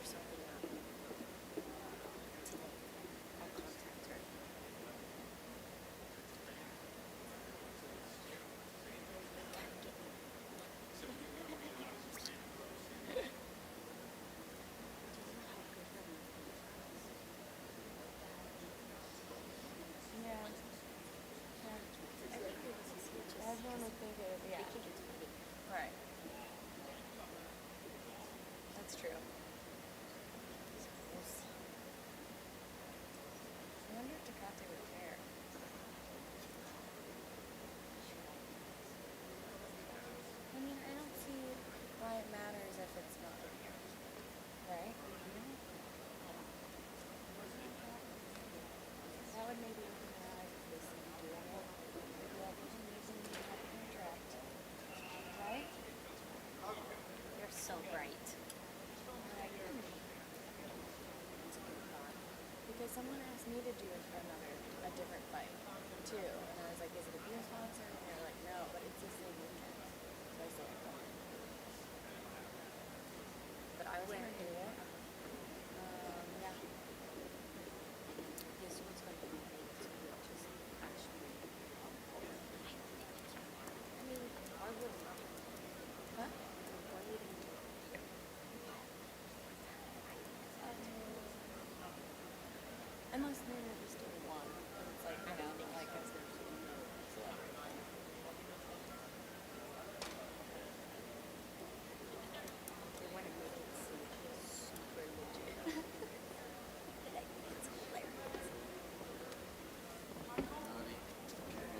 her something up today. I'll contact her. Yeah. Everyone would think it would be, yeah. Right. That's true. We'll see. I wonder if Takate would care. I mean, I don't see why it matters if it's not. Right? That would maybe open my eyes if they see you doing it. Maybe like, for some reason you have a contract. Right? You're so bright. Because someone asked me to do a different fight too, and I was like, "Is it a beer sponsor?" And they're like, "No, but it's the same weekend." So I said, "Okay." But I was gonna do it. Yeah. This one's going to be made to just actually. I mean, why wouldn't I? Huh? Why wouldn't you? Unless they're just doing one, and it's like, you know, like a celebrity thing. They want to make it seem super legit. Like, it's hilarious. Well,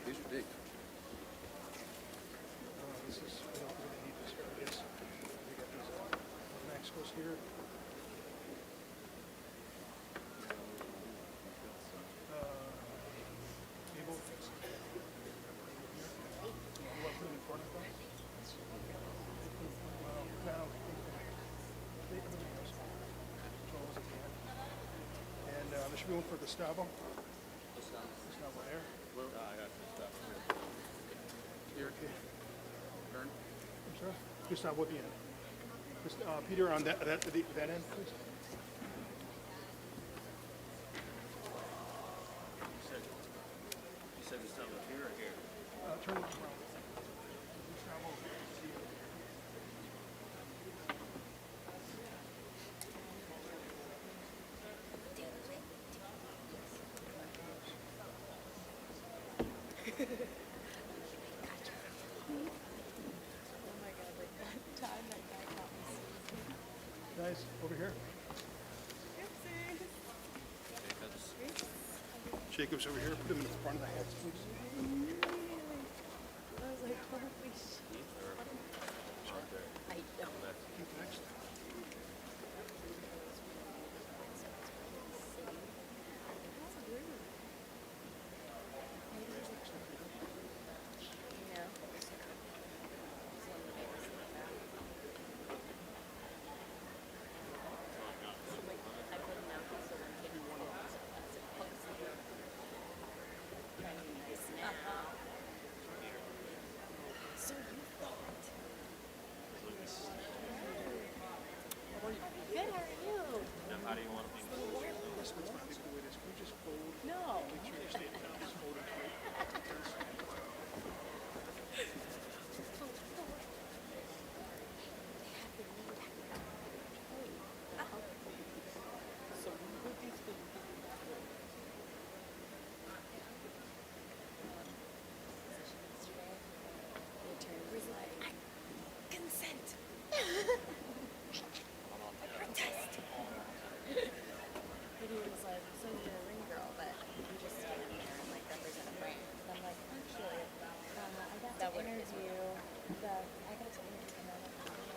these are deep. This is, we're going to need this here, I guess. We got these Mexico's here. Cable. You want to put them in front of them? Well, now, they everything else controls at the end. And there should be one for Gustavo. Gustavo there. I got this stuff here. Okay. Turn. I'm sorry? Gustavo at the end. Peter on that end, please. You said this stuff up here or here? Turn it around. Gustavo. Oh my god, like that time that guy caught me sneezing. Guys, over here. Jacobs over here. Put him in the front of the heads, please. I was like, holy shit. I don't. Keep next. That's rude. Maybe he's like, you know? I couldn't know because so when Katie won it, I was supposed to be trying to be nice now. So you thought. Good, how are you? Now, how do you want things to look? This one's not big the way it is. Can we just fold? No. Make sure you stay down. Just fold it straight. So we put these things. The attorney was like, I consent. I protest. But he was like, so you're a ring girl, but you just stand there and like represent a brand. And I'm like, actually, I got to interview the man that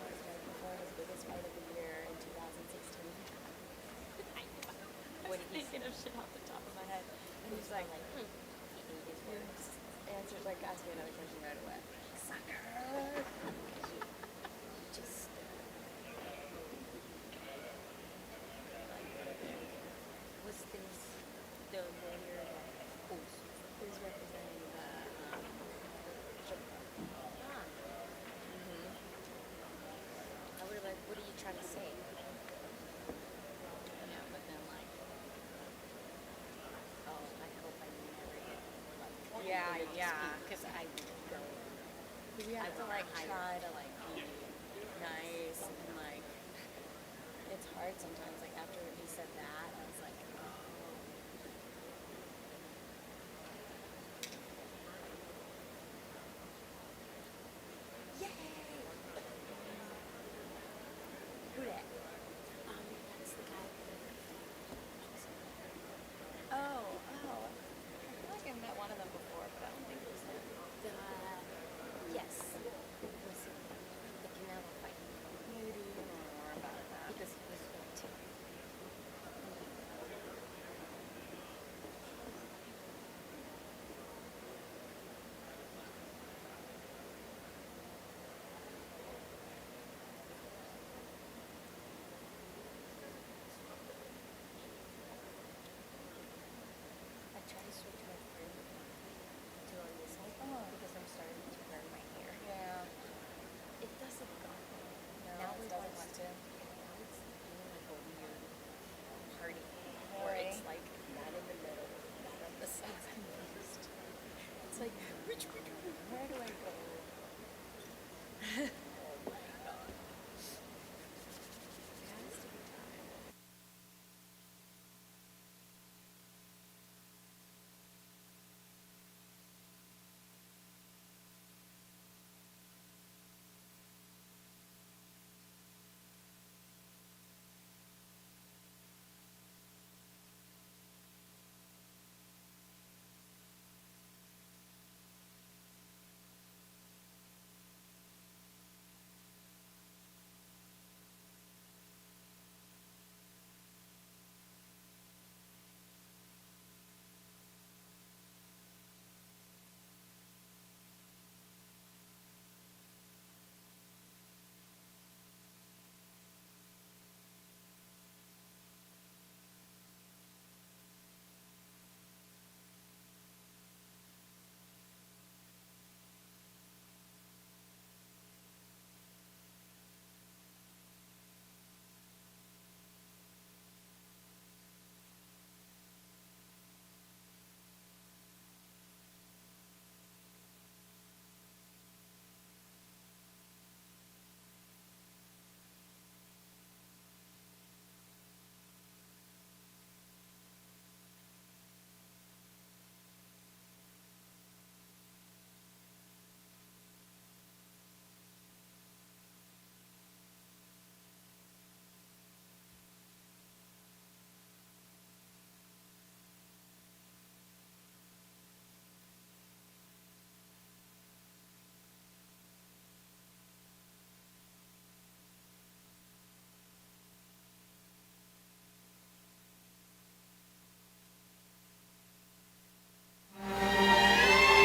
was right before his biggest fight of the year in 2016. What did he say? Thinking of shit off the top of my head. And he's like, He ate his words. answered, like, asked me another question right away. Sucker! Just was this the lawyer that Who's representing the strip club? I would have like, what are you trying to say? Yeah. Because I would go. We have to like try to like be nice and like it's hard sometimes. Like after he said that, I was like, oh. Yay! Who dat? That's the guy. Oh. I feel like I've met one of them before, but I don't think it was him. Yes. Was it the Canelo fight? Maybe I don't know more about it now. Because he was going to. I try to switch my frame to on this side because I'm starting to burn my hair. Yeah. It doesn't go. No, Now it it doesn't wants want to. Now it's doing like a weird party where Alright. it's like not in the middle, not on the sides. I'm confused. It's like which where do I go? Oh my god. It has to be time.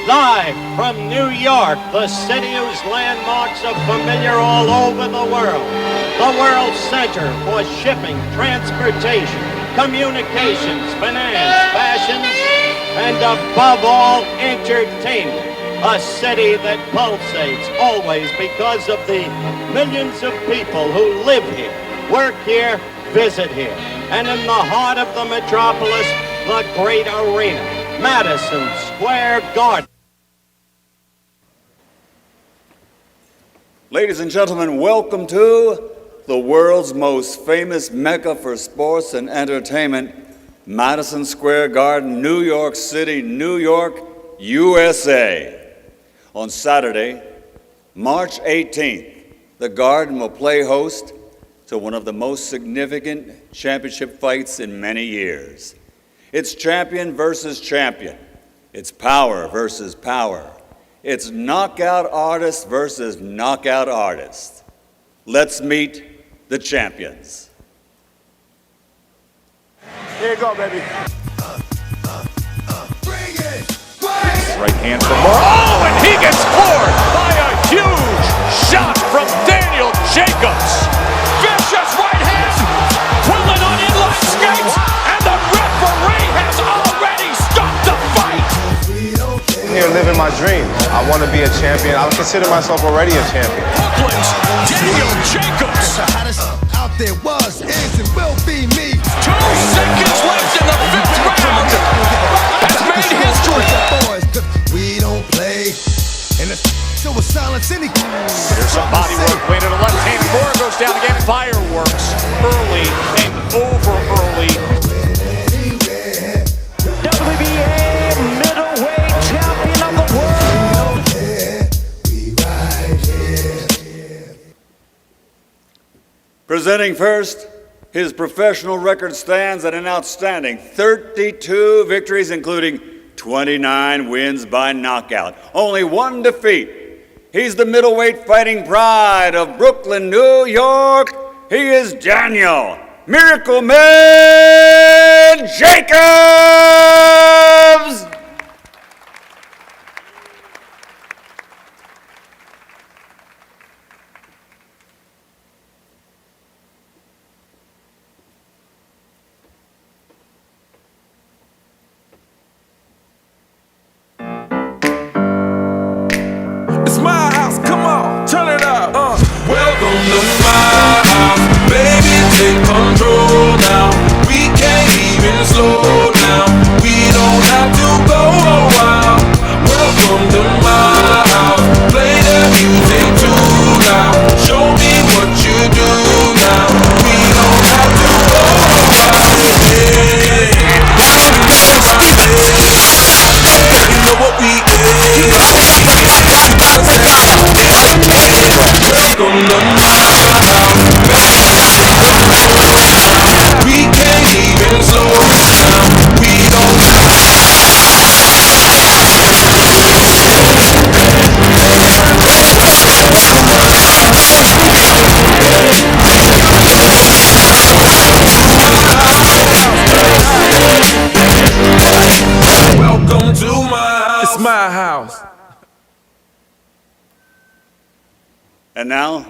Live from New York, the city whose landmarks are familiar all over the world's center for shipping, transportation, communications, finance, fashions, and above all, entertainment. A city that pulsates always because of the millions of people who live here, work here, visit here. And in the heart of the metropolis, the great arena, Madison Square Garden. Ladies and gentlemen, welcome to the world's most famous mecca for sports and entertainment, Madison Square Garden, New York City, New York, USA. On Saturday, March 18th, the Garden will play host to one of the most significant championship fights in many years. It's champion versus champion. It's power versus power. It's knockout artist versus knockout artist. Let's meet the champions. Here you go, baby. Bring it! Right hand for more. Oh, and he gets floored by a huge shot from Daniel Jacobs. Vicious right hand, pulling on inline skates, and the referee has already stopped the fight. I'm here living my dream. I want to be a champion. I consider myself already a champion. Brooklyn's Daniel Jacobs. The hottest out there was, is, and will be me. 2 seconds left in the 5th round. Has made history. We don't balance any. There's some body work played to the left hand. Moore goes down again. Fireworks early and over early. WBA middleweight champion of the world. Presenting first, his professional record stands at an outstanding 32 victories, including 29 wins by knockout. Only one defeat. He's the middleweight fighting pride of Brooklyn, New York. He is Daniel Miracle Man Jacobs! It's my house, come on, turn it up. Welcome to my house, baby, take control now. We can't even slow down, we don't have to go a while. Welcome to my house, play the music too loud. Show me what you do now, we don't have to go a while. Hey, you know what we is. Welcome to my house, we can't even slow down, we don't welcome to my house. It's my house. And now,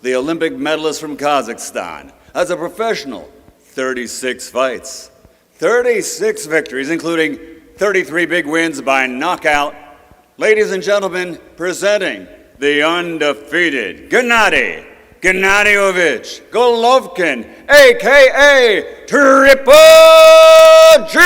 the Olympic medalist from Kazakhstan. As a professional, 36 fights, 36 victories, including 33 big wins by knockout. Ladies and gentlemen, presenting the undefeated Gennady Golovkin, a.k.a. Triple G!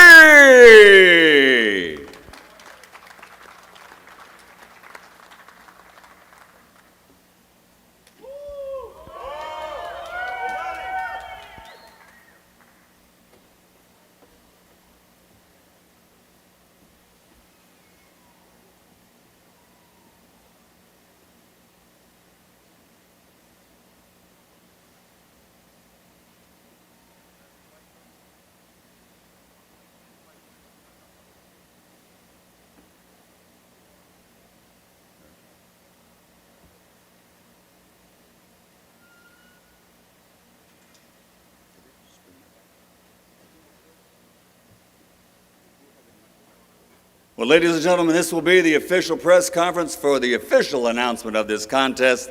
Well, ladies and gentlemen, this will be the official press conference for the official announcement of this contest,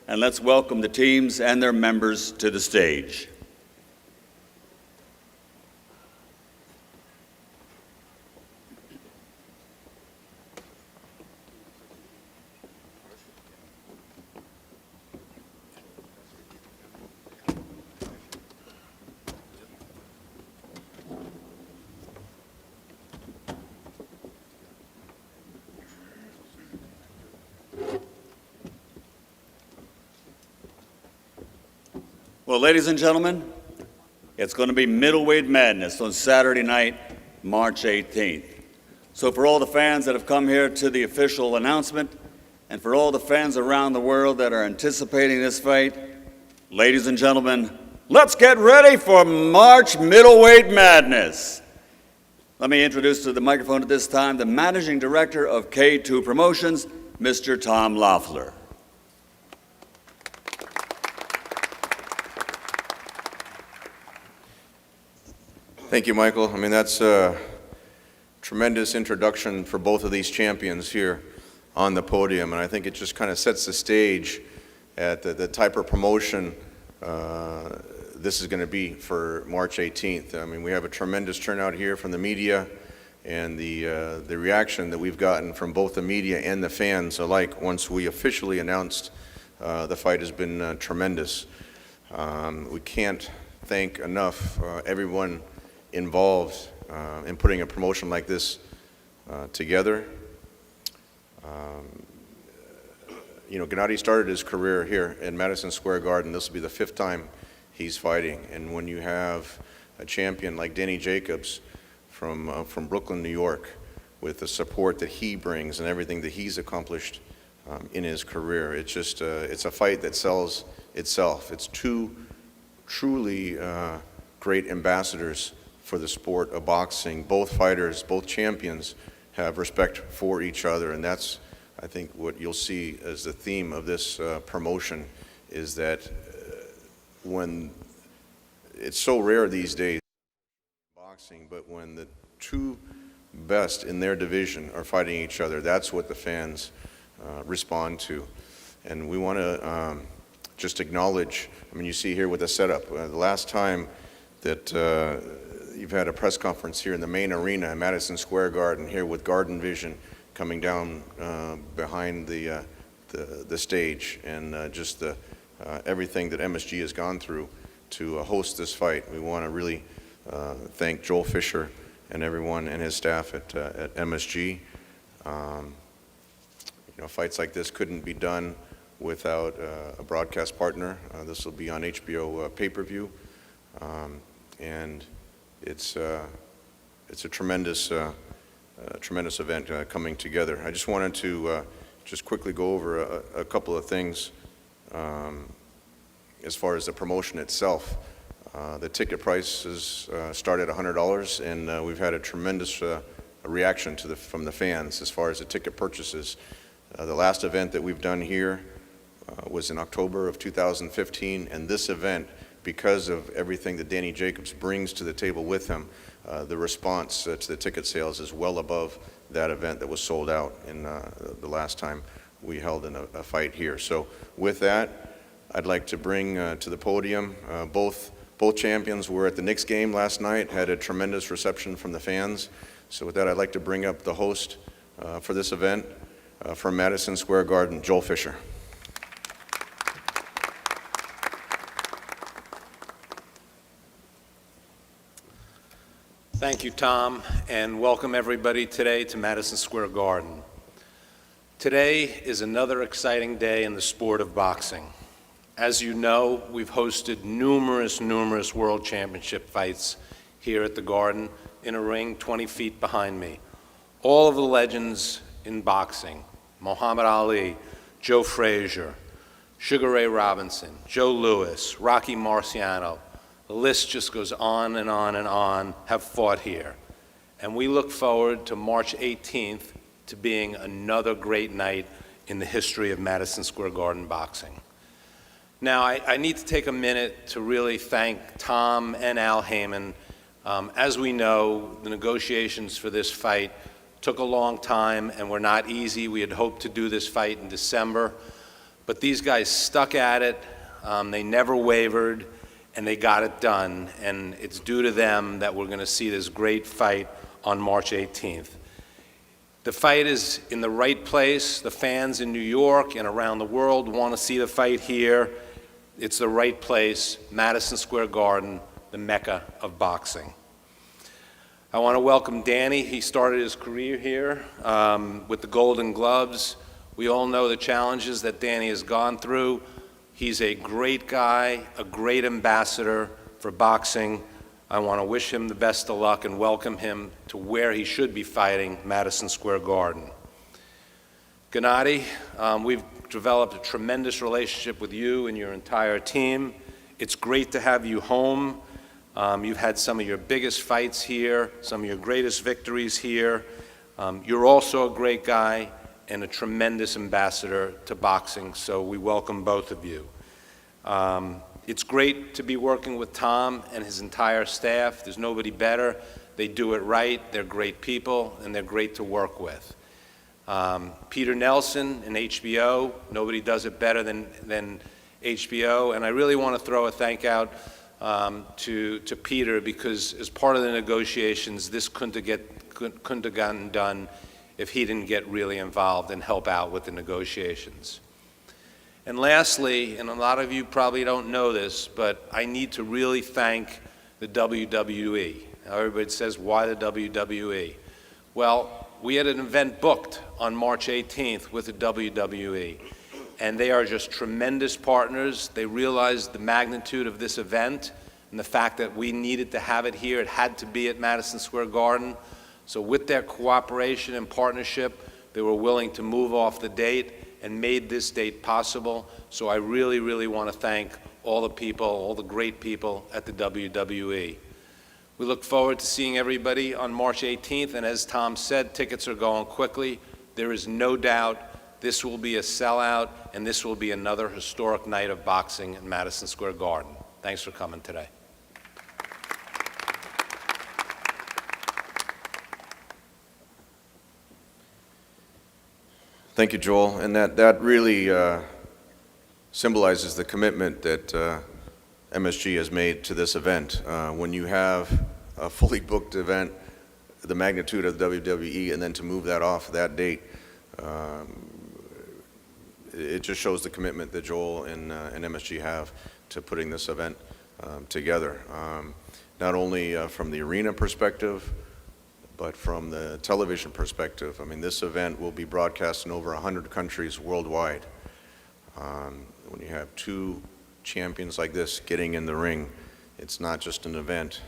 and let's welcome the teams and their members to the stage. Well, ladies and gentlemen, it's going to be middleweight madness on Saturday night, March 18th. So for all the fans that have come here to the official announcement, and for all the fans around the world that are anticipating this fight, ladies and gentlemen, let's get ready for March middleweight madness. Let me introduce to the microphone at this time the Managing Director of K2 Promotions, Mr. Tom Loeffler. Thank you, Michael. I mean, that's a tremendous introduction for both of these champions here on the podium, and I think it just kind of sets the stage at the type of promotion this is going to be for March 18th. I mean, we have a tremendous turnout here from the media, and the reaction that we've gotten from both the media and the fans alike once we officially announced the fight has been tremendous. We can't thank enough everyone involved in putting a promotion like this together. Gennady started his career here in Madison Square Garden. This will be the 5th time he's fighting. And when you have a champion like Gennady Jacobs from Brooklyn, New York, with the support that he brings and everything that he's accomplished in his career, it's just it's a fight that sells itself. It's two truly great ambassadors for the sport of boxing. Both fighters, both champions, have respect for each other, and that's, I think, what you'll see as the theme of this promotion, is that when it's so rare these days in boxing, but when the two best in their division are fighting each other, that's what the fans respond to. And we want to just acknowledge, you see here with the setup, the last time that you've had a press conference here in the main arena in Madison Square Garden, here with Garden Vision coming down behind the stage, and just everything that MSG has gone through to host this fight. We want to really thank Joel Fisher and everyone and his staff at MSG. Fights like this couldn't be done without a broadcast partner. This will be on HBO pay-per-view, and it's a tremendous event coming together. I just wanted to just quickly go over a couple of things as far as the promotion itself. The ticket prices start at $100, and we've had a tremendous reaction from the fans as far as the ticket purchases. The last event that we've done here was in October of 2015, and this event, because of everything that Gennady Jacobs brings to the table with him, the response to the ticket sales is well above that event that was sold out in the last time we held a fight here. So with that, I'd like to bring to the podium both champions were at the Knicks game last night, had a tremendous reception from the fans. So with that, I'd like to bring up the host for this event from Madison Square Garden, Joel Fisher. Thank you, Tom, and welcome everybody today to Madison Square Garden. Today is another exciting day in the sport of boxing. As you know, we've hosted numerous world championship fights here at the Garden in a ring 20 feet behind me. All of the legends in boxing: Muhammad Ali, Joe Frazier, Sugar Ray Robinson, Joe Louis, Rocky Marciano. The list just goes on and on and on, have fought here. And we look forward to March 18th to being another great night in the history of Madison Square Garden boxing. Now, I need to take a minute to really thank Tom and Al Heyman. As we know, the negotiations for this fight took a long time and were not easy. We had hoped to do this fight in December, but these guys stuck at it. They never wavered, and they got it done, and it's due to them that we're going to see this great fight on March 18th. The fight is in the right place. The fans in New York and around the world want to see the fight here. It's the right place, Madison Square Garden, the Mecca of boxing. I want to welcome Danny. He started his career here with the Golden Gloves. We all know the challenges that Danny has gone through. He's a great guy, a great ambassador for boxing. I want to wish him the best of luck and welcome him to where he should be fighting, Madison Square Garden. Gennady, we've developed a tremendous relationship with you and your entire team. It's great to have you home. You've had some of your biggest fights here, some of your greatest victories here. You're also a great guy and a tremendous ambassador to boxing, so we welcome both of you. It's great to be working with Tom and his entire staff. There's nobody better. They do it right. They're great people, and they're great to work with. Peter Nelson and HBO, nobody does it better than HBO, and I really want to throw a thank out to Peter, because as part of the negotiations, this couldn't have gotten done if he didn't get really involved and help out with the negotiations. And lastly, and a lot of you probably don't know this, but I need to really thank the WWE. Now everybody says, why the WWE? Well, we had an event booked on March 18th with the WWE, and they are just tremendous partners. They realized the magnitude of this event and the fact that we needed to have it here. It had to be at Madison Square Garden. So with their cooperation and partnership, they were willing to move off the date and made this date possible. So I really, really want to thank all the people, all the great people at the WWE. We look forward to seeing everybody on March 18th, and as Tom said, tickets are going quickly. There is no doubt this will be a sellout, and this will be another historic night of boxing in Madison Square Garden. Thanks for coming today. Thank you, Joel. And that really symbolizes the commitment that MSG has made to this event. When you have a fully booked event, the magnitude of WWE, and then to move that off that date, it just shows the commitment that Joel and MSG have to putting this event together. Not only from the arena perspective, but from the television perspective. I mean, this event will be broadcast in over 100 countries worldwide. When you have two champions like this getting in the ring, it's not just an event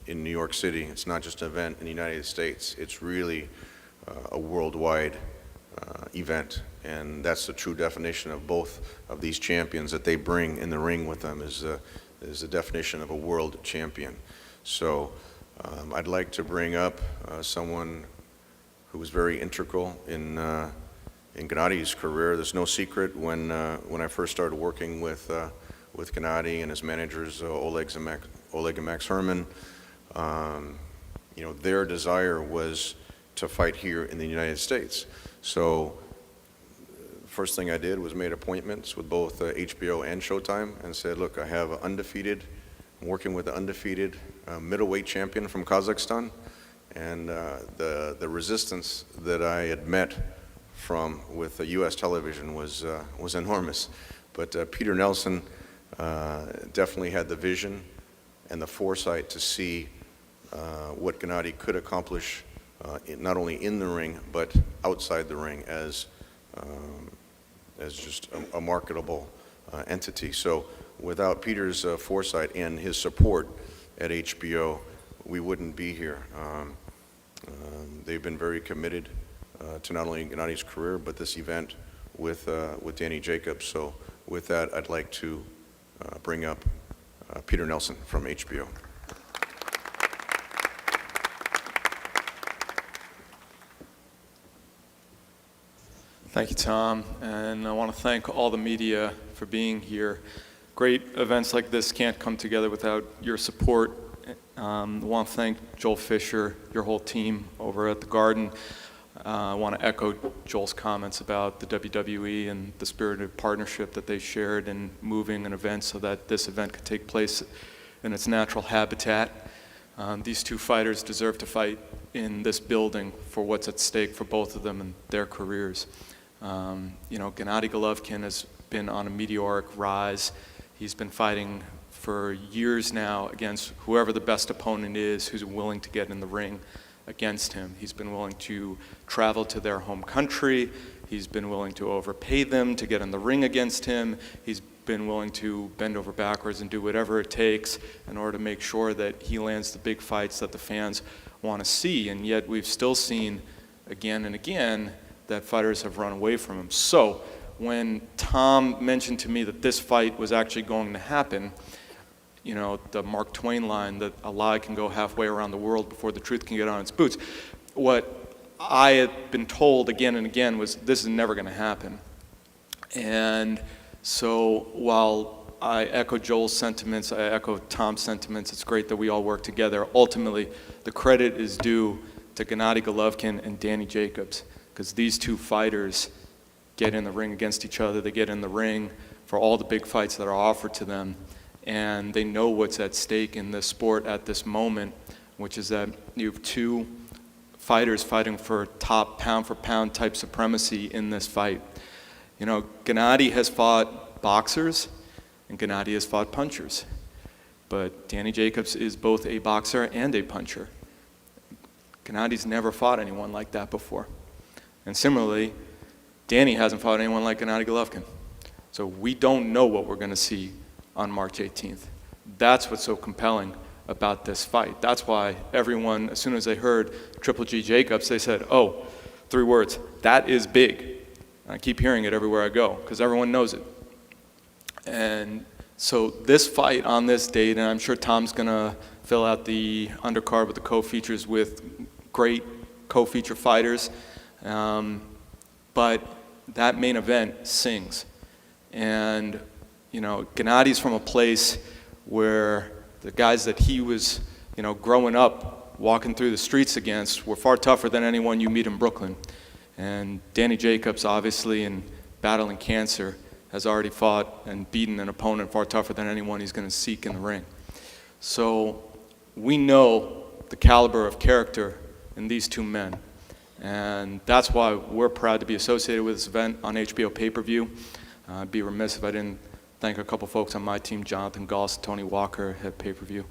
in New York City, it's not just an event in the United States, it's really a worldwide event. And that's the true definition of both of these champions that they bring in the ring with them, is the definition of a world champion. So I'd like to bring up someone who was very integral in Gennady's career. There's no secret when I first started working with Gennady and his managers, Oleg and Max Herman, you know, their desire was to fight here in the United States. So first thing I did was made appointments with both HBO and Showtime and said, look, I have I'm working with an undefeated middleweight champion from Kazakhstan, and the resistance that I had met with U.S. television was enormous. But Peter Nelson definitely had the vision and the foresight to see what Gennady could accomplish not only in the ring but outside the ring as just a marketable entity. So without Peter's foresight and his support at HBO, we wouldn't be here. They've been very committed to not only Gennady's career but this event with Danny Jacobs. So with that, I'd like to bring up Peter Nelson from HBO. Thank you, Tom, and I want to thank all the media for being here. Great events like this can't come together without your support. I want to thank Joel Fisher, your whole team over at the Garden. I want to echo Joel's comments about the WWE and the spirited partnership that they shared in moving an event so that this event could take place in its natural habitat. These two fighters deserve to fight in this building for what's at stake for both of them and their careers. You know, Gennady Golovkin has been on a meteoric rise. He's been fighting for years now against whoever the best opponent is who's willing to get in the ring against him. He's been willing to travel to their home country. He's been willing to overpay them to get in the ring against him. He's been willing to bend over backwards and do whatever it takes in order to make sure that he lands the big fights that the fans want to see. And yet we've still seen again and again that fighters have run away from him. So when Tom mentioned to me that this fight was actually going to happen, you know, the Mark Twain line that a lie can go halfway around the world before the truth can get on its boots, what I had been told again and again was this is never going to happen. And so while I echo Joel's sentiments, I echo Tom's sentiments, it's great that we all work together. Ultimately, the credit is due to Gennady Golovkin and Danny Jacobs, because these two fighters get in the ring against each other. They get in the ring for all the big fights that are offered to them, and they know what's at stake in this sport at this moment, which is that you have two fighters fighting for top pound-for-pound type supremacy in this fight. You know, Gennady has fought boxers, and Gennady has fought punchers. But Danny Jacobs is both a boxer and a puncher. Gennady's never fought anyone like that before. And similarly, Danny hasn't fought anyone like Gennady Golovkin. So we don't know what we're going to see on March 18th. That's what's so compelling about this fight. That's why everyone, as soon as they heard Triple G Jacobs, they said, oh, 3 words, that is big. And I keep hearing it everywhere I go because everyone knows it. And so this fight on this date, and I'm sure Tom's going to fill out the undercard with the co-features with great co-feature fighters, but that main event sings. And, you know, Gennady's from a place where the guys that he was, you know, growing up, walking through the streets against were far tougher than anyone you meet in Brooklyn. And Danny Jacobs, obviously, in battling cancer, has already fought and beaten an opponent far tougher than anyone he's going to seek in the ring. So we know the caliber of character in these 2 men. And that's why we're proud to be associated with this event on HBO pay-per-view. I'd be remiss if I didn't thank a couple folks on my team, Jonathan Goss, Tony Walker at pay-per-view.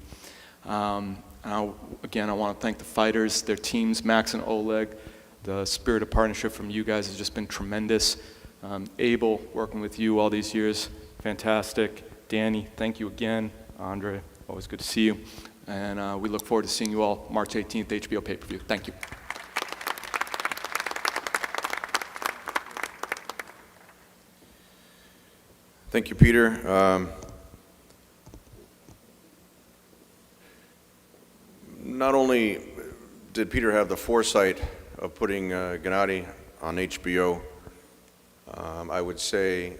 Again, I want to thank the fighters, their teams, Max and Oleg. The spirit of partnership from you guys has just been tremendous. Abel, working with you all these years, fantastic. Danny, thank you again. Andre, always good to see you. And we look forward to seeing you all March 18th, HBO pay-per-view. Thank you. Thank you, Peter. Not only did Peter have the foresight of putting Gennady on HBO, I would say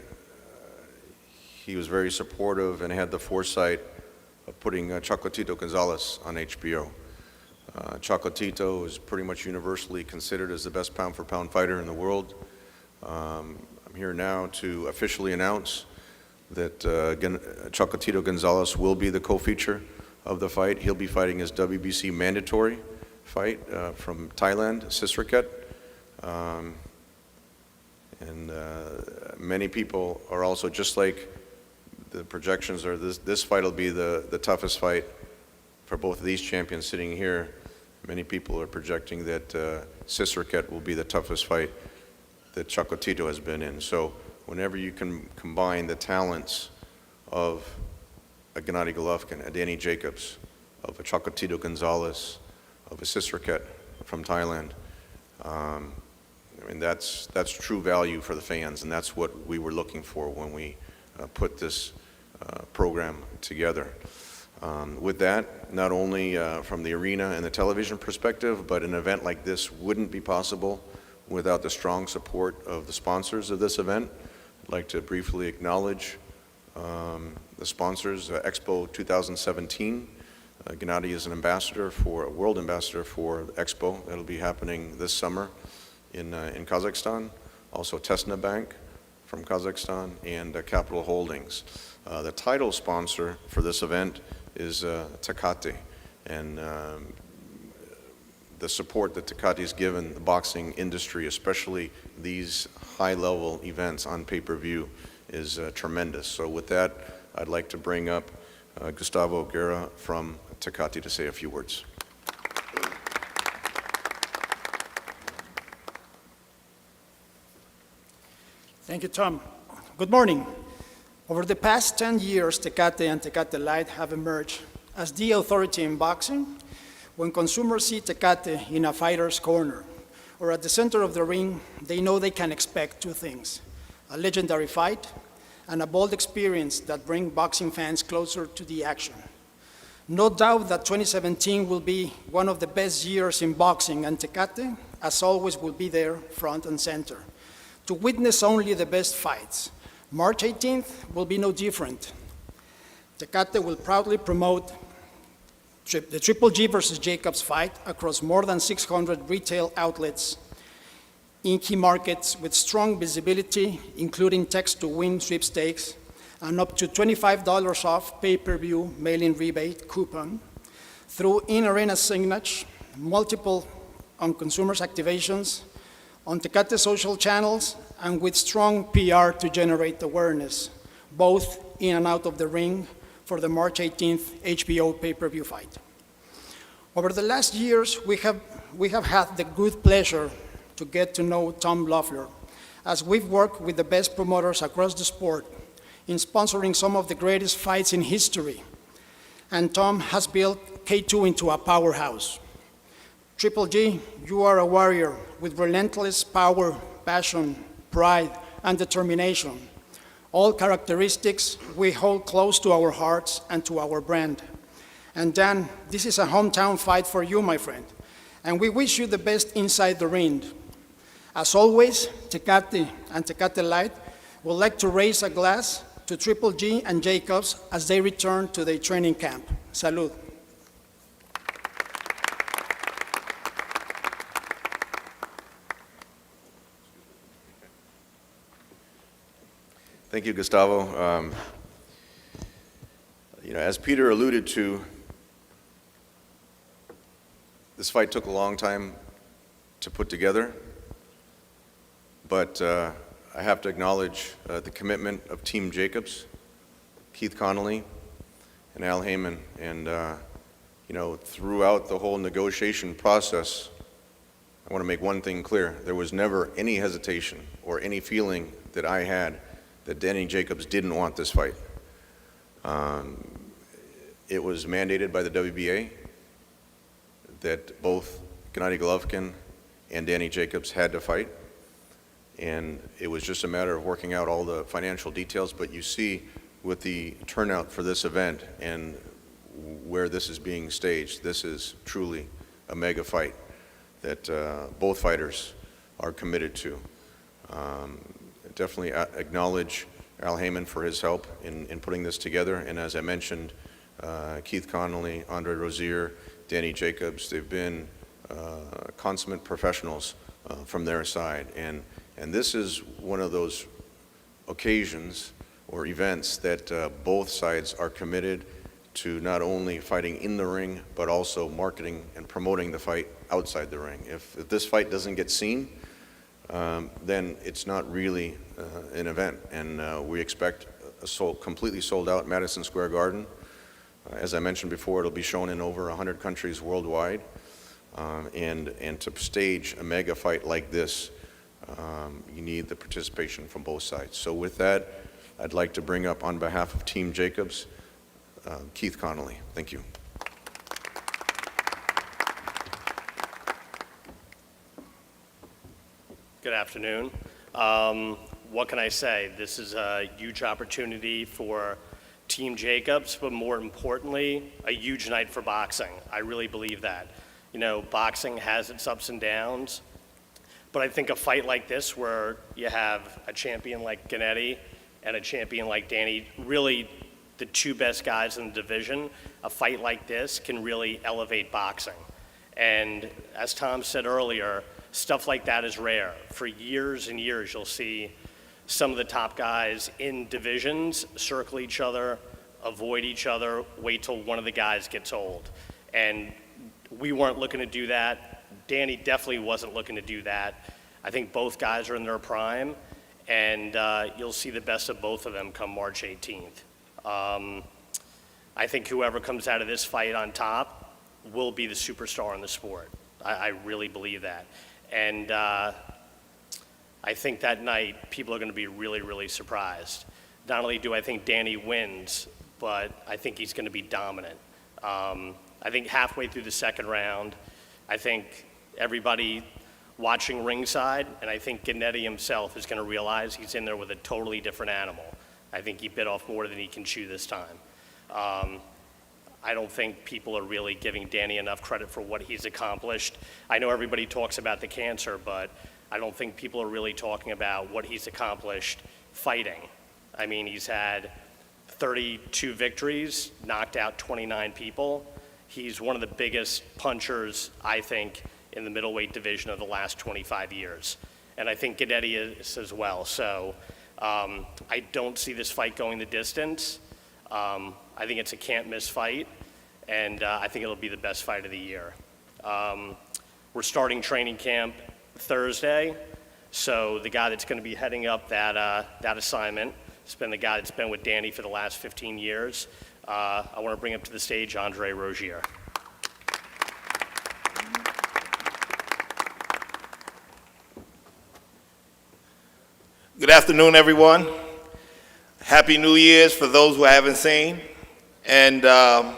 he was very supportive and had the foresight of putting Chocolatito Gonzalez on HBO. Chocolatito is pretty much universally considered as the best pound-for-pound fighter in the world. I'm here now to officially announce that Chocolatito Gonzalez will be the co-feature of the fight. He'll be fighting his WBC mandatory fight from Thailand, Sisraket. And many people are also, just like the projections are, this fight will be the toughest fight for both of these champions sitting here. Many people are projecting that Sisraket will be the toughest fight that Chocolatito has been in. So whenever you can combine the talents of a Gennady Golovkin, a Danny Jacobs, of a Chocolatito Gonzalez, of a Sisraket from Thailand, I mean, that's true value for the fans, and that's what we were looking for when we put this program together. With that, not only from the arena and the television perspective, but an event like this wouldn't be possible without the strong support of the sponsors of this event. I'd like to briefly acknowledge the sponsors, Expo 2017. Gennady is an ambassador a world ambassador for Expo. That'll be happening this summer in Kazakhstan. Also Tesna Bank from Kazakhstan, and Capital Holdings. The title sponsor for this event is Tecate, and the support that Tecate's given the boxing industry, especially these high-level events on pay-per-view, is tremendous. So with that, I'd like to bring up Gustavo Guerra from Tecate to say a few words. Thank you, Tom. Good morning. Over the past 10 years, Tecate and Tecate Light have emerged as the authority in boxing. When consumers see Tecate in a fighter's corner or at the center of the ring, they know they can expect 2 things: a legendary fight and a bold experience that bring boxing fans closer to the action. No doubt that 2017 will be one of the best years in boxing, and Tecate, as always, will be there front and center to witness only the best fights. March 18th will be no different. Tecate will proudly promote the Triple G versus Jacobs fight across more than 600 retail outlets in key markets with strong visibility, including text-to-win sweepstakes and up to $25 off pay-per-view mail-in rebate coupon through in-arena signage, multiple on consumers' activations, on Tecate social channels, and with strong PR to generate awareness, both in and out of the ring for the March 18th HBO pay-per-view fight. Over the last years, we have had the good pleasure to get to know Tom Loeffler, as we've worked with the best promoters across the sport in sponsoring some of the greatest fights in history. And Tom has built K2 into a powerhouse. Triple G, you are a warrior with relentless power, passion, pride, and determination, all characteristics we hold close to our hearts and to our brand. And Dan, this is a hometown fight for you, my friend, and we wish you the best inside the ring. As always, Tecate and Tecate Light would like to raise a glass to Triple G and Jacobs as they return to their training camp. Salud. Thank you, Gustavo. As Peter alluded to, this fight took a long time to put together, but I have to acknowledge the commitment of Team Jacobs, Keith Connolly, and Al Heyman. And throughout the whole negotiation process, I want to make one thing clear. There was never any hesitation or any feeling that I had that Gennady Jacobs didn't want this fight. It was mandated by the WBA that both Gennady Golovkin and Gennady Jacobs had to fight. And it was just a matter of working out all the financial details. But you see with the turnout for this event and where this is being staged, this is truly a mega fight that both fighters are committed to. Definitely acknowledge Al Heyman for his help in putting this together. And as I mentioned, Keith Connolly, Andre Rozier, Gennady Jacobs, they've been consummate professionals from their side. And this is one of those occasions or events that both sides are committed to not only fighting in the ring, but also marketing and promoting the fight outside the ring. If this fight doesn't get seen, then it's not really an event. And we expect a completely sold out Madison Square Garden. As I mentioned before, it'll be shown in over 100 countries worldwide. And to stage a mega fight like this, you need the participation from both sides. So with that, I'd like to bring up on behalf of Team Jacobs, Keith Connolly. Thank you. Good afternoon. What can I say? This is a huge opportunity for Team Jacobs, but more importantly, a huge night for boxing. I really believe that. Boxing has its ups and downs, but I think a fight like this where you have a champion like Gennady and a champion like Danny, really the two best guys in the division, a fight like this can really elevate boxing. And as Tom said earlier, stuff like that is rare. For years and years, you'll see some of the top guys in divisions circle each other, avoid each other, wait till one of the guys gets old. And we weren't looking to do that. Danny definitely wasn't looking to do that. I think both guys are in their prime, and you'll see the best of both of them come March 18th. I think whoever comes out of this fight on top will be the superstar in the sport. I really believe that. And I think that night, people are going to be really, really surprised. Not only do I think Danny wins, but I think he's going to be dominant. I think halfway through the second round, I think everybody watching ringside, and I think Gennady himself is going to realize he's in there with a totally different animal. I think he bit off more than he can chew this time. I don't think people are really giving Danny enough credit for what he's accomplished. I know everybody talks about the cancer, but I don't think people are really talking about what he's accomplished fighting. I mean, he's had 32 victories, knocked out 29 people. He's one of the biggest punchers, I think, in the middleweight division of the last 25 years. And I think Gennady is as well. So I don't see this fight going the distance. I think it's a can't-miss fight, and I think it'll be the best fight of the year. We're starting training camp Thursday, so the guy that's going to be heading up that assignment has been the guy that's been with Danny for the last 15 years. I want to bring up to the stage Andre Rozier. Good afternoon, everyone. Happy New Year's for those who I haven't seen. And I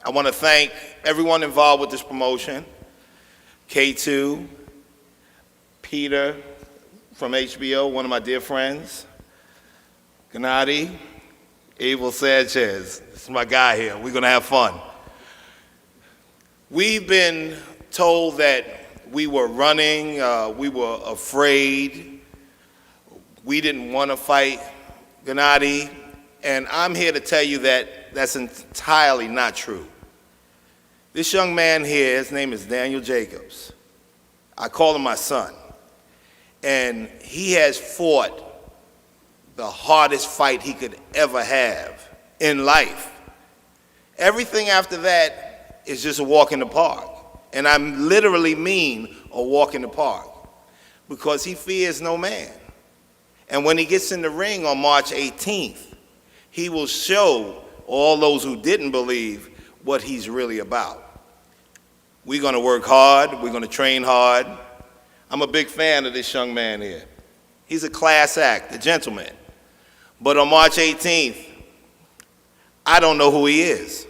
want to thank everyone involved with this promotion. K2, Peter from HBO, one of my dear friends, Gennady, Abel Sanchez. This is my guy here. We're going to have fun. We've been told that we were running, we were afraid, we didn't want to fight Gennady, and I'm here to tell you that that's entirely not true. This young man here, his name is Daniel Jacobs. I call him my son. And he has fought the hardest fight he could ever have in life. Everything after that is just a walk in the park. And I literally mean a walk in the park, because he fears no man. And when he gets in the ring on March 18th, he will show all those who didn't believe what he's really about. We're going to work hard. We're going to train hard. I'm a big fan of this young man here. He's a class act, a gentleman. But on March 18th, I don't know who he is.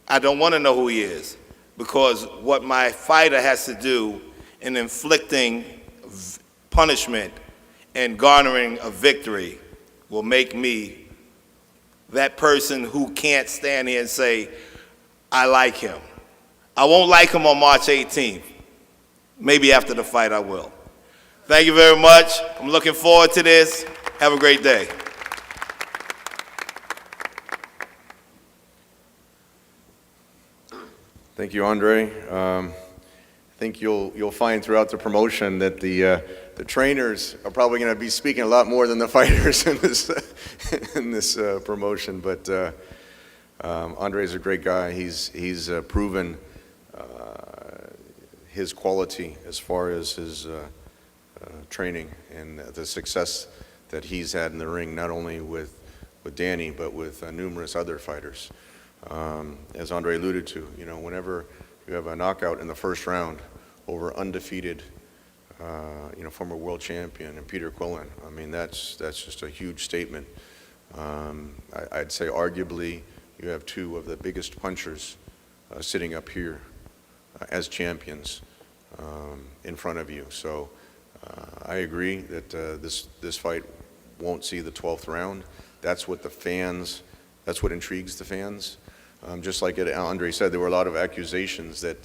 I don't want to know who he is, because what my fighter has to do in inflicting punishment and garnering a victory will make me that person who can't stand here and say, I like him. I won't like him on March 18th. Maybe after the fight I will. Thank you very much. I'm looking forward to this. Have a great day. Thank you, Andre. I think you'll find throughout the promotion that the trainers are probably going to be speaking a lot more than the fighters in this promotion. But Andre's a great guy. He's proven his quality as far as his training and the success that he's had in the ring, not only with Danny, but with numerous other fighters. As Andre alluded to, whenever you have a knockout in the first round over undefeated, former world champion and Peter Quillen, I mean, that's just a huge statement. I'd say arguably you have two of the biggest punchers sitting up here as champions in front of you. So I agree that this fight won't see the 12th round. That's what intrigues the fans. Just like Andre said, there were a lot of accusations that,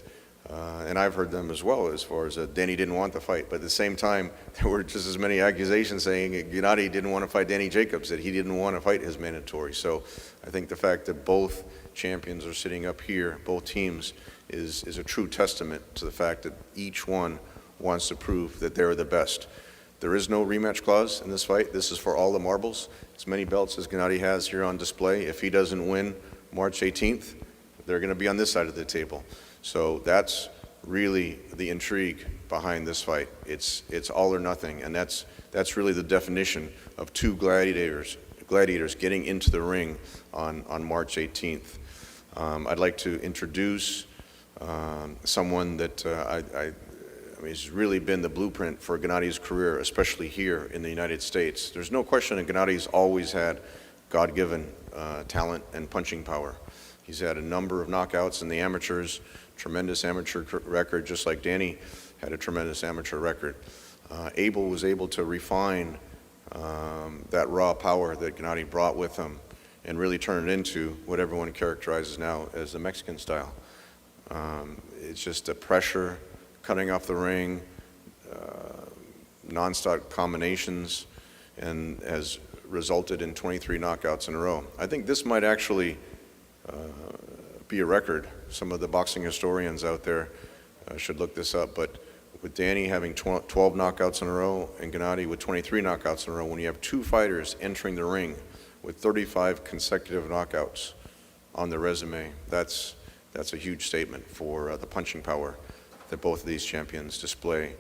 and I've heard them as well, as far as Danny didn't want the fight. But at the same time, there were just as many accusations saying Gennady didn't want to fight Danny Jacobs, that he didn't want to fight his mandatory. So I think the fact that both champions are sitting up here, both teams, is a true testament to the fact that each one wants to prove that they're the best. There is no rematch clause in this fight. This is for all the marbles. As many belts as Gennady has here on display. If he doesn't win March 18th, they're going to be on this side of the table. So that's really the intrigue behind this fight. It's all or nothing, and that's really the definition of two gladiators getting into the ring on March 18th. I'd like to introduce someone that I mean, has really been the blueprint for Gennady's career, especially here in the United States. There's no question that Gennady's always had God-given talent and punching power. He's had a number of knockouts in the amateurs, tremendous amateur record, just like Danny had a tremendous amateur record. Abel was able to refine that raw power that Gennady brought with him and really turn it into what everyone characterizes now as the Mexican style. It's just a pressure, cutting off the ring, non-stop combinations, and has resulted in 23 knockouts in a row. I think this might actually be a record. Some of the boxing historians out there should look this up, but with Danny having 12 knockouts in a row and Gennady with 23 knockouts in a row, when you have two fighters entering the ring with 35 consecutive knockouts on their resume, that's a huge statement for the punching power that both of these champions display.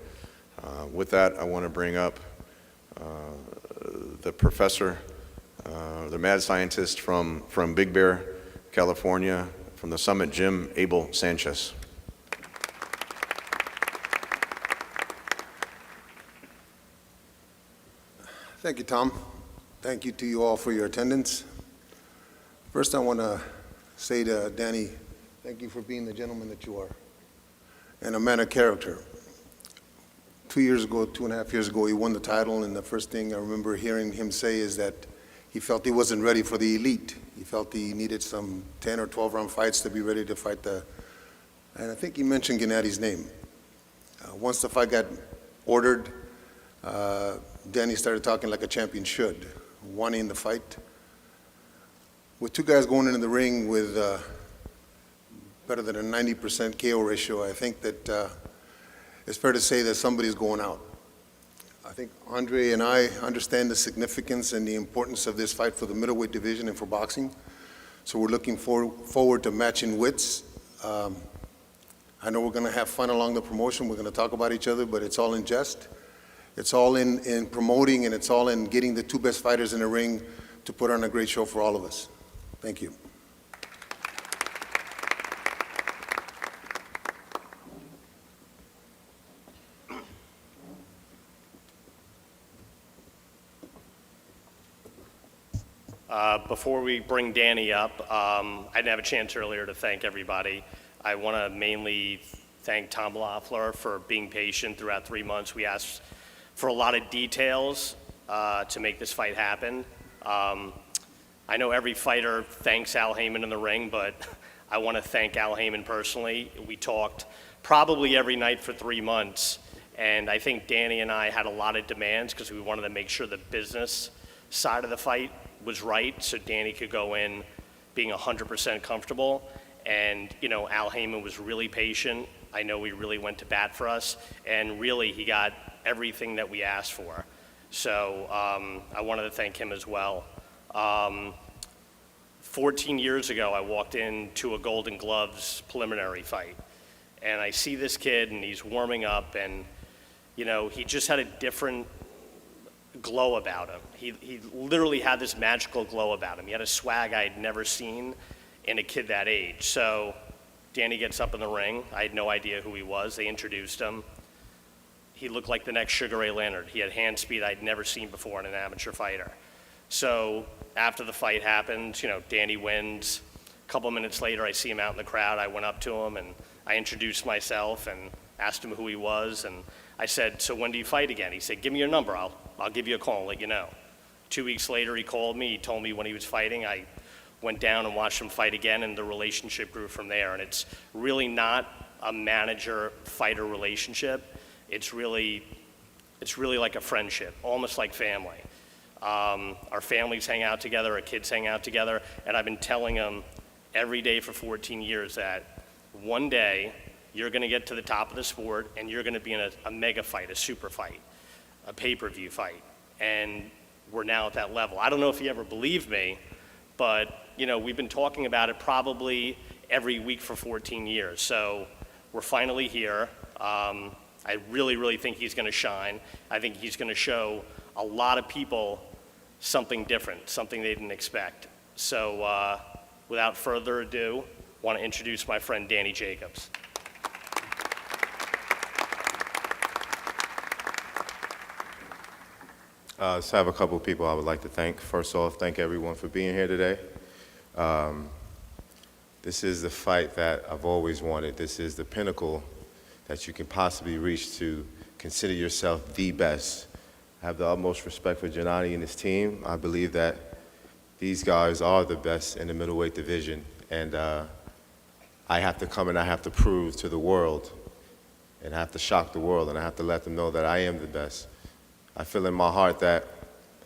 With that, I want to bring up the professor, the mad scientist from Big Bear, California, from the Summit Gym, Abel Sanchez. Thank you, Tom. Thank you to you all for your attendance. First, I want to say to Danny, thank you for being the gentleman that you are and a man of character. 2 years ago, 2.5 years ago, he won the title, and the first thing I remember hearing him say is that he felt he wasn't ready for the elite. He felt he needed some 10 or 12 round fights to be ready to fight and I think he mentioned Gennady's name. Once the fight got ordered, Danny started talking like a champion should, wanting the fight. With two guys going into the ring with better than a 90% KO ratio, I think that it's fair to say that somebody's going out. I think Andre and I understand the significance and the importance of this fight for the middleweight division and for boxing. So we're looking forward to matching wits. I know we're going to have fun along the promotion. We're going to talk about each other, but it's all in jest. It's all in promoting, and it's all in getting the two best fighters in the ring to put on a great show for all of us. Thank you. Before we bring Danny up, I didn't have a chance earlier to thank everybody. I want to mainly thank Tom Loeffler for being patient throughout 3 months. We asked for a lot of details to make this fight happen. I know every fighter thanks Al Heyman in the ring, but I want to thank Al Heyman personally. We talked probably every night for 3 months, and I think Danny and I had a lot of demands because we wanted to make sure the business side of the fight was right, so Danny could go in being 100% comfortable. And, you know, Al Heyman was really patient. I know he really went to bat for us, and really he got everything that we asked for. So I wanted to thank him as well. 14 years ago, I walked into a Golden Gloves preliminary fight, and I see this kid, and he's warming up, and, you know, he just had a different glow about him. He literally had this magical glow about him. He had a swag I had never seen in a kid that age. So Danny gets up in the ring. I had no idea who he was. They introduced him. He looked like the next Sugar Ray Leonard. He had hand speed I'd never seen before in an amateur fighter. So after the fight happens, you know, Danny wins. A couple minutes later, I see him out in the crowd. I went up to him and I introduced myself and asked him who he was. And I said, so when do you fight again? He said, give me your number. I'll give you a call and let you know. 2 weeks later, he called me. He told me when he was fighting. I went down and watched him fight again, and the relationship grew from there. And it's really not a manager-fighter relationship. It's really like a friendship, almost like family. Our families hang out together, our kids hang out together, and I've been telling him every day for 14 years that one day you're going to get to the top of the sport and you're going to be in a mega fight, a super fight, a pay-per-view fight, and we're now at that level. I don't know if he ever believed me, but you know, we've been talking about it probably every week for 14 years. So we're finally here. I really, really think he's going to shine. I think he's going to show a lot of people something different, something they didn't expect. So without further ado, I want to introduce my friend Gennady Jacobs. So I have a couple of people I would like to thank. First off, thank everyone for being here today. This is the fight that I've always wanted. This is the pinnacle that you can possibly reach to consider yourself the best. I have the utmost respect for Gennady and his team. I believe that these guys are the best in the middleweight division, and I have to come and I have to prove to the world, and I have to shock the world, and I have to let them know that I am the best. I feel in my heart that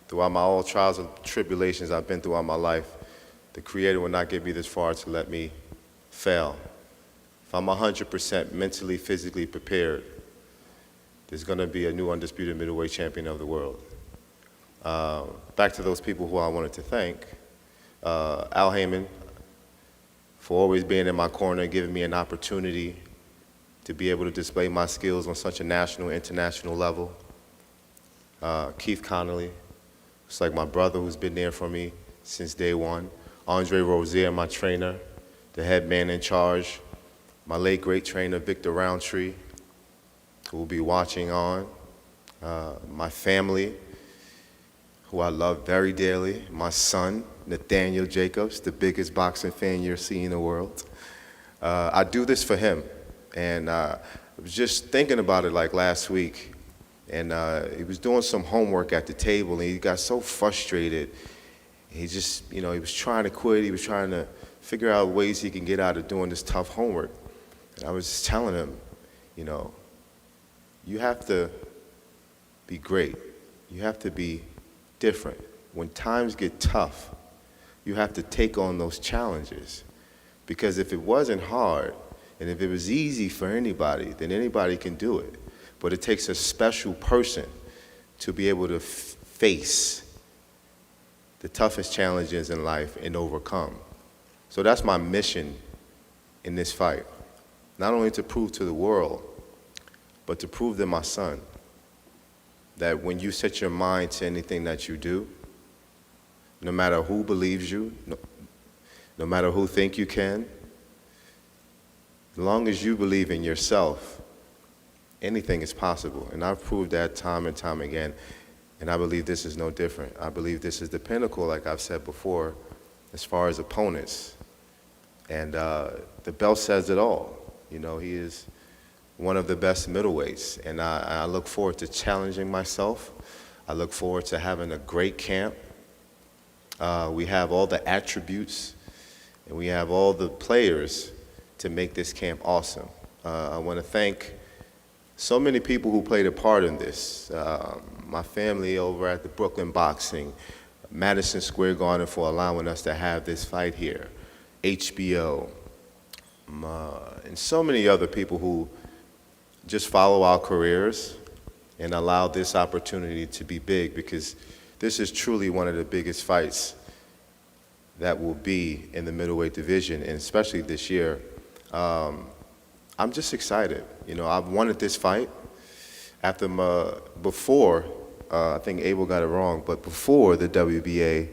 throughout my all trials and tribulations I've been throughout my life, the Creator will not get me this far to let me fail. If I'm 100% mentally, physically prepared, there's going to be a new undisputed middleweight champion of the world. Back to those people who I wanted to thank. Al Heyman, for always being in my corner and giving me an opportunity to be able to display my skills on such a national, international level. Keith Connolly, it's like my brother who's been there for me since day one. Andre Rozier, my trainer, the head man in charge. My late great trainer, Victor Roundtree, who will be watching on. My family, who I love very dearly, my son, Nathaniel Jacobs, the biggest boxing fan you'll see in the world. I do this for him. And I was just thinking about it like last week, and he was doing some homework at the table, and he got so frustrated. He just, he was trying to quit. He was trying to figure out ways he can get out of doing this tough homework. And I was just telling him, you have to be great. You have to be different. When times get tough, you have to take on those challenges. Because if it wasn't hard, and if it was easy for anybody, then anybody can do it. But it takes a special person to be able to face the toughest challenges in life and overcome. So that's my mission in this fight. Not only to prove to the world, but to prove to my son that when you set your mind to anything that you do, no matter who believes you, no matter who think you can, as long as you believe in yourself, anything is possible. And I've proved that time and time again. And I believe this is no different. I believe this is the pinnacle, like I've said before, as far as opponents. And the belt says it all. He is one of the best middleweights. And I look forward to challenging myself. I look forward to having a great camp. We have all the attributes, and we have all the players to make this camp awesome. I want to thank so many people who played a part in this. My family over at the Brooklyn Boxing, Madison Square Garden for allowing us to have this fight here, HBO, and so many other people who just follow our careers and allow this opportunity to be big, because this is truly one of the biggest fights that will be in the middleweight division, and especially this year. I'm just excited. I've wanted this fight before, I think Abel got it wrong, but before the WBA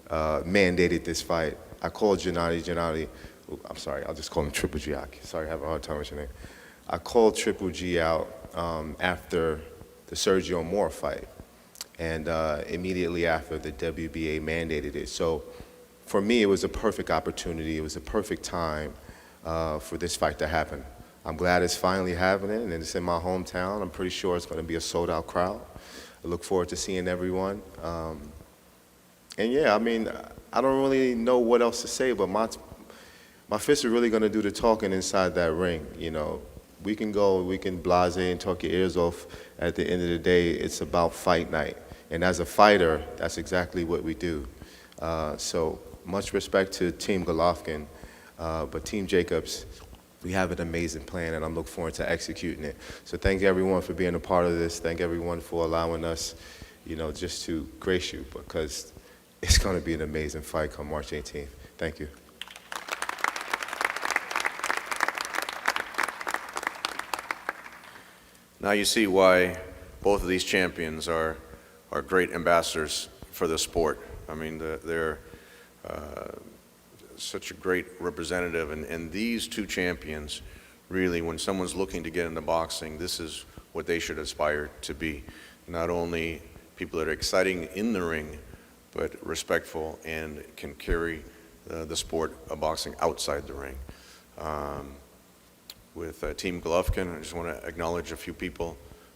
mandated this fight, I called Gennady, I'm sorry, I'll just call him Triple G. Sorry, I have a hard time with your name. I called Triple G out after the Sergio Moore fight, and immediately after the WBA mandated it. So for me, it was a perfect opportunity. It was a perfect time for this fight to happen. I'm glad it's finally happening, and it's in my hometown. I'm pretty sure it's going to be a sold-out crowd. I look forward to seeing everyone. And yeah, I don't really know what else to say, but my fists are really going to do the talking inside that ring. We can go, we can blase and talk your ears off. At the end of the day, it's about fight night. And as a fighter, that's exactly what we do. So much respect to Team Golovkin, but Team Jacobs, we have an amazing plan, and I'm looking forward to executing it. So thank everyone for being a part of this. Thank everyone for allowing us, just to grace you, because it's going to be an amazing fight come March 18th. Thank you. Now you see why both of these champions are great ambassadors for the sport. They're such a great representative, and these two champions, really, when someone's looking to get into boxing, this is what they should aspire to be. Not only people that are exciting in the ring, but respectful and can carry the sport of boxing outside the ring. With Team Golovkin, I just want to acknowledge a few people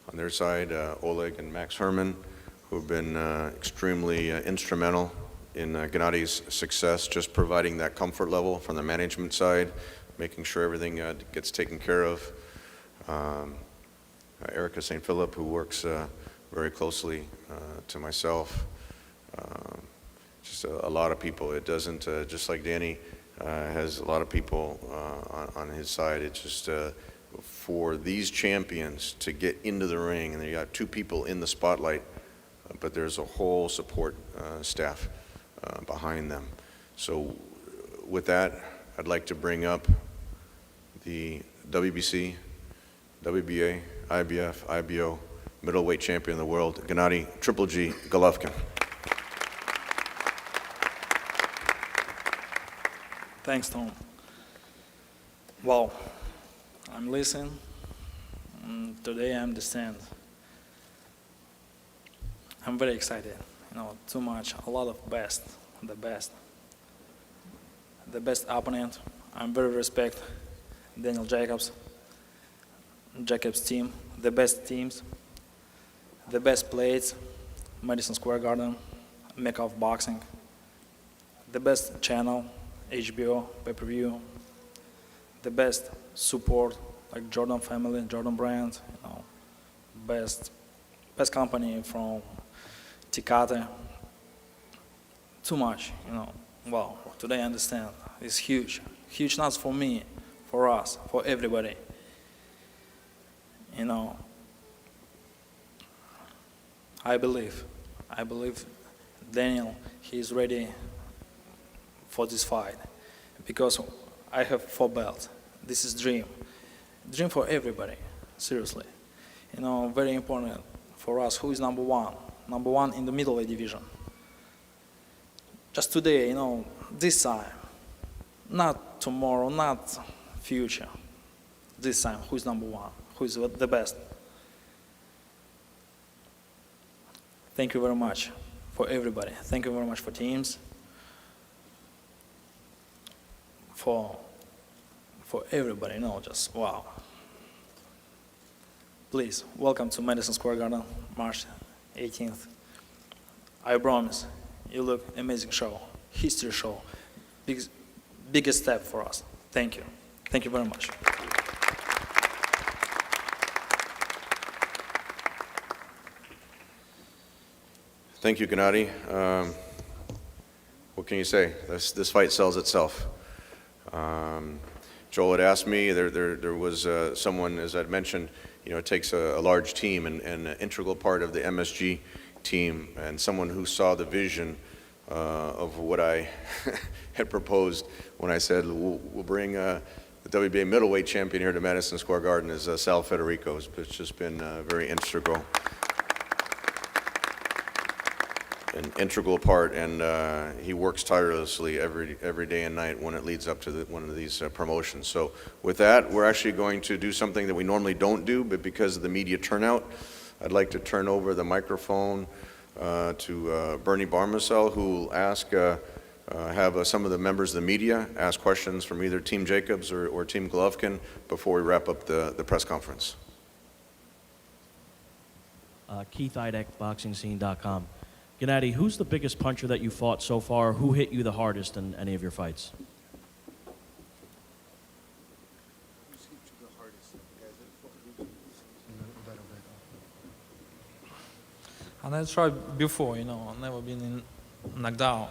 on their side, Oleg and Max Herman, who have been extremely instrumental in Gennady's success, just providing that comfort level from the management side, making sure everything gets taken care of. Erica St. Philip, who works very closely to myself. Just a lot of people. It doesn't, just like Danny has a lot of people on his side, it's just for these champions to get into the ring, and you got two people in the spotlight, but there's a whole support staff behind them. So with that, I'd like to bring up the WBC, WBA, IBF, IBO middleweight champion of the world, Gennady Triple G Golovkin. Thanks, Tom. Wow, I'm listening. Today I understand. I'm very excited. too much, a lot of the best opponent. I'm very respect Daniel Jacobs team, the best teams, the best plays, Madison Square Garden, Mecca of boxing, the best channel, HBO, pay-per-view, the best support, like Jordan family, Jordan brand, best company from Tecate. Too much, Wow, today I understand. It's huge. Huge not for me, for us, for everybody. I believe Daniel, he's ready for this fight because I have 4 belts. This is dream for everybody, seriously. Very important for us, who is number one in the middleweight division. Just today, this time, not tomorrow, not future. This time, who is number one, who is the best. Thank you very much for everybody. Thank you very much for teams, for everybody, just wow. Please, welcome to Madison Square Garden, March 18th. I promise, you look amazing show, history show, biggest step for us. Thank you. Thank you very much. Thank you, Gennady. What can you say? This fight sells itself. Joel had asked me, there was someone, as I'd mentioned, it takes a large team and an integral part of the MSG team and someone who saw the vision of what I had proposed when I said we'll bring the WBA middleweight champion here to Madison Square Garden is Sal Federico. It's just been very integral. An integral part, and he works tirelessly every day and night when it leads up to one of these promotions. So with that, we're actually going to do something that we normally don't do, but because of the media turnout, I'd like to turn over the microphone to Bernie Barmacel, who will have some of the members of the media ask questions from either Team Jacobs or Team Golovkin before we wrap up the press conference. Keith Idek, BoxingScene.com. Gennady, who's the biggest puncher that you fought so far? Who hit you the hardest in any of your fights? And I tried before, I've never been knocked out.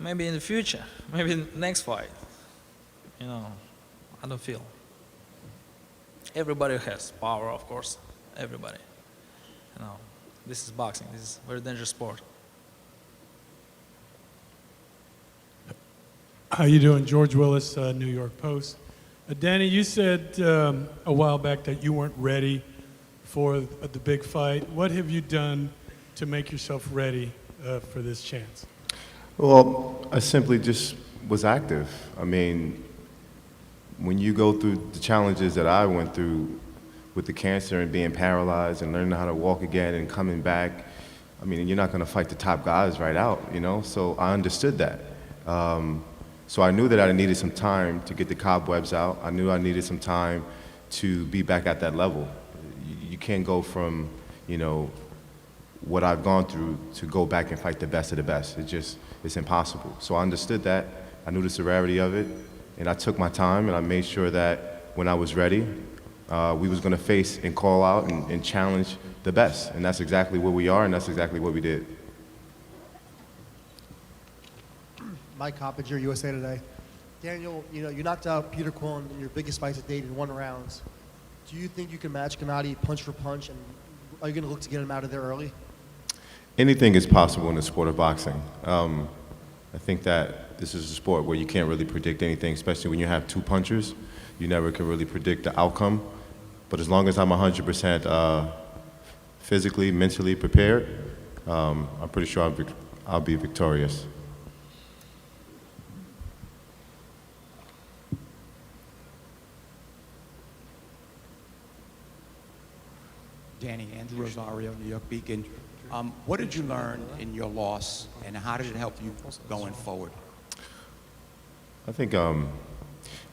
Maybe in the future, maybe next fight. I don't feel. Everybody has power, of course. Everybody. This is boxing. This is a very dangerous sport. How you doing? George Willis, New York Post. Danny, you said a while back that you weren't ready for the big fight. What have you done to make yourself ready for this chance? Well, I simply just was active. I mean, when you go through the challenges that I went through with the cancer and being paralyzed and learning how to walk again and coming back, I mean, you're not going to fight the top guys right out, So I understood that. So I knew that I needed some time to get the cobwebs out. I knew I needed some time to be back at that level. You can't go from, what I've gone through to go back and fight the best of the best. It's impossible. So I understood that. I knew the severity of it. And I took my time and I made sure that when I was ready, we was going to face and call out and challenge the best. And that's exactly where we are, and that's exactly what we did. Mike Coppinger, USA Today. Daniel, you knocked out Peter Quillin in your biggest fight to date in 1 round. Do you think you can match Gennady punch for punch, and are you going to look to get him out of there early? Anything is possible in the sport of boxing. I think that this is a sport where you can't really predict anything, especially when you have 2 punchers. You never can really predict the outcome. But as long as I'm 100% physically, mentally prepared, I'm pretty sure I'll be victorious. Danny, Andrew Rosario, New York Beacon. What did you learn in your loss, and how did it help you going forward? I think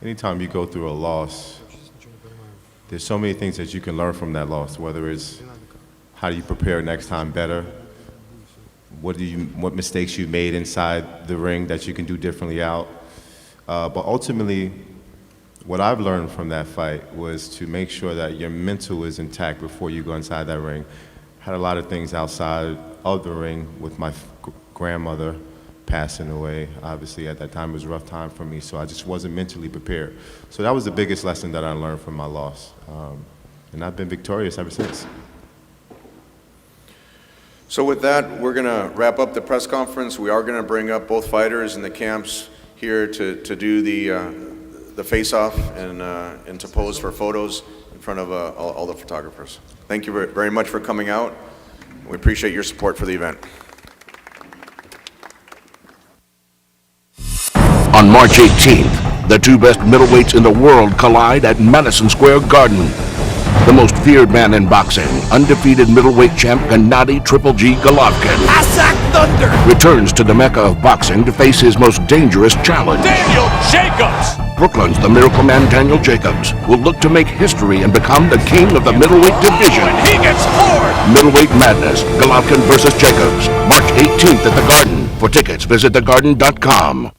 anytime you go through a loss, there's so many things that you can learn from that loss, whether it's how do you prepare next time better, what mistakes you made inside the ring that you can do differently out. But ultimately, what I've learned from that fight was to make sure that your mental is intact before you go inside that ring. Had a lot of things outside of the ring with my grandmother passing away. Obviously, at that time, it was a rough time for me, so I just wasn't mentally prepared. So that was the biggest lesson that I learned from my loss. And I've been victorious ever since. So with that, we're going to wrap up the press conference. We are going to bring up both fighters in the camps here to do the face-off and to pose for photos in front of all the photographers. Thank you very much for coming out. We appreciate your support for the event. On March 18th, the two best middleweights in the world collide at Madison Square Garden. The most feared man in boxing, undefeated middleweight champ Gennady Triple G Golovkin, Thunder, returns to the Mecca of boxing to face his most dangerous challenge. Daniel Jacobs! Brooklyn's the Miracle Man Daniel Jacobs will look to make history and become the king of the middleweight division. And he gets floored! Middleweight Madness, Golovkin versus Jacobs, March 18th at the Garden. For tickets, visit thegarden.com.